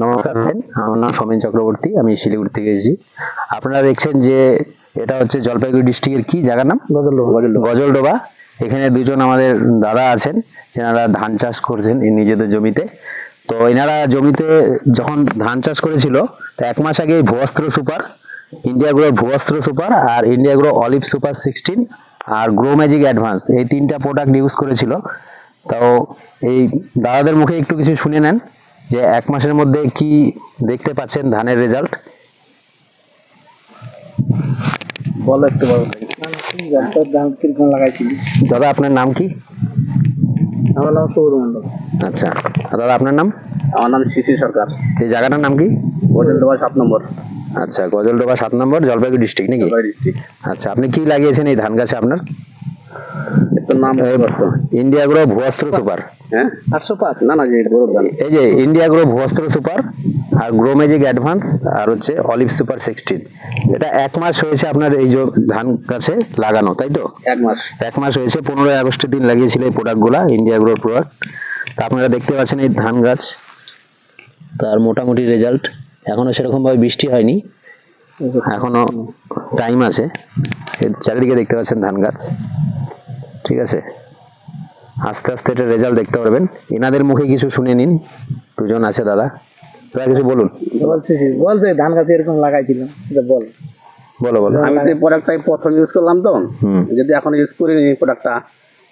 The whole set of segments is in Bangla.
নমস্কার ফ্রেন্ড, আমার নাম সৌমেন চক্রবর্তী, আমি শিলিগুড়ি থেকে এসেছি। আপনারা দেখছেন যে এটা হচ্ছে জলপাইগুড়ি ডিস্ট্রিক্টের কি জায়গার নাম? গজলডোবা। এখানে দুজন আমাদের দাদা আছেন, এনারা ধান চাষ করছেন নিজেদের জমিতে। তো এনারা জমিতে যখন ধান চাষ করেছিল, তো 1 মাস আগে ভুবস্ত্র সুপার, ইন্ডিয়া গ্রো ভুবস্ত্র সুপার আর ইন্ডিয়া গ্রো অলিভ সুপার 16 আর গ্রো ম্যাজিক অ্যাডভান্স, এই 3টা প্রোডাক্ট ইউজ করেছিল। তো এই দাদাদের মুখে একটু কিছু শুনে নেন যে 1 মাসের মধ্যে কি দেখতে পাচ্ছেন ধানের রেজাল্ট। বলো একটু বলো ধান কিরকম লাগাইছিলি? দাদা আপনার নাম কি? আমার নাম সৌর মন্ডল। আচ্ছা দাদা আপনার নাম? আমার নাম শিশির সরকার। এই জায়গাটার নাম কি? গজলডোবা 7 নম্বর। আচ্ছা, গজলডোবা 7 নম্বর, জলপাইগুড়ি ডিস্ট্রিক্ট নাকি? ডিস্ট্রিক্ট। আচ্ছা, আপনি কি লাগিয়েছেন এই ধান গাছে আপনার? এর নাম ইন্ডিয়া গ্রো ভুবস্ত্র সুপার। হ্যাঁ 805 না না যে এটা বড় ধান। এই যে ইন্ডিয়া গ্রো ভুবস্ত্র সুপার আর গ্রো ম্যাজিক অ্যাডভান্স আর হচ্ছে অলিভ সুপার 16, এটা 1 মাস হয়েছে আপনার এই যে ধান গাছে লাগানো, তাই তো? 1 মাস। 1 মাস হয়েছে, 15ই আগস্টের দিন লাগিয়েছিল এই প্রোডাক্টগুলা, ইন্ডিয়া গ্রোর প্রোডাক্ট। তা আপনারা দেখতে পাচ্ছেন এই ধান গাছ, তার মোটামুটি রেজাল্ট। এখনো সেরকম ভাবে বৃষ্টি হয়নি, এখনো টাইম আছে। চারিদিকে দেখতে পাচ্ছেন ধান গাছ, ঠিক আছে? আস্তে আস্তে এটা রেজাল্ট দেখতে পারবেন। এনাদের মুখে কিছু শুনে নিন, দুজন আছে দাদা, তারা কিছু বলুন। বল যে ধান গাছে এরকম লাগাইছিলাম, এটা বল। বলো বলো। আমি এই প্রোডাক্টটাই প্রথম ইউজ করলাম, তো যদি এখন ইউজ করিনি এই প্রোডাক্টটা,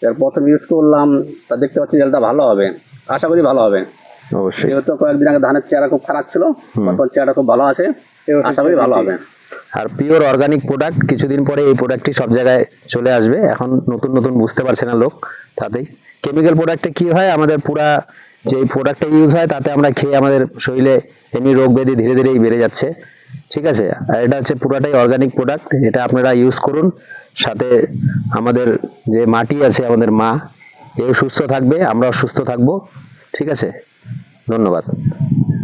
এর প্রথম ইউজ করলাম, তা দেখতে পাচ্ছি রেজাল্টটা ভালো হবে, আশা করি ভালো হবে। অবশ্যই। যেহেতু কয়েকদিন আগে ধানের চেহারা খুব খারাপ ছিল, এখন চেহারা খুব ভালো আছে, আশা করি ভালো হবে। আর পিওর অর্গানিক প্রোডাক্ট, কিছুদিন পরে এই প্রোডাক্টটি সব জায়গায় চলে আসবে। এখন নতুন নতুন বুঝতে পারছে না লোক, তাতেই কেমিক্যাল প্রোডাক্টে কি হয়, আমাদের পুরা যে প্রোডাক্টটা ইউজ হয় তাতে আমরা খেয়ে আমাদের শরীরে এমনি রোগ ব্যাধি ধীরে ধীরেই বেড়ে যাচ্ছে, ঠিক আছে? আর এটা হচ্ছে পুরাটাই অর্গানিক প্রোডাক্ট, এটা আপনারা ইউজ করুন। সাথে আমাদের যে মাটি আছে, আমাদের মা, এও সুস্থ থাকবে, আমরাও সুস্থ থাকবো, ঠিক আছে? ধন্যবাদ।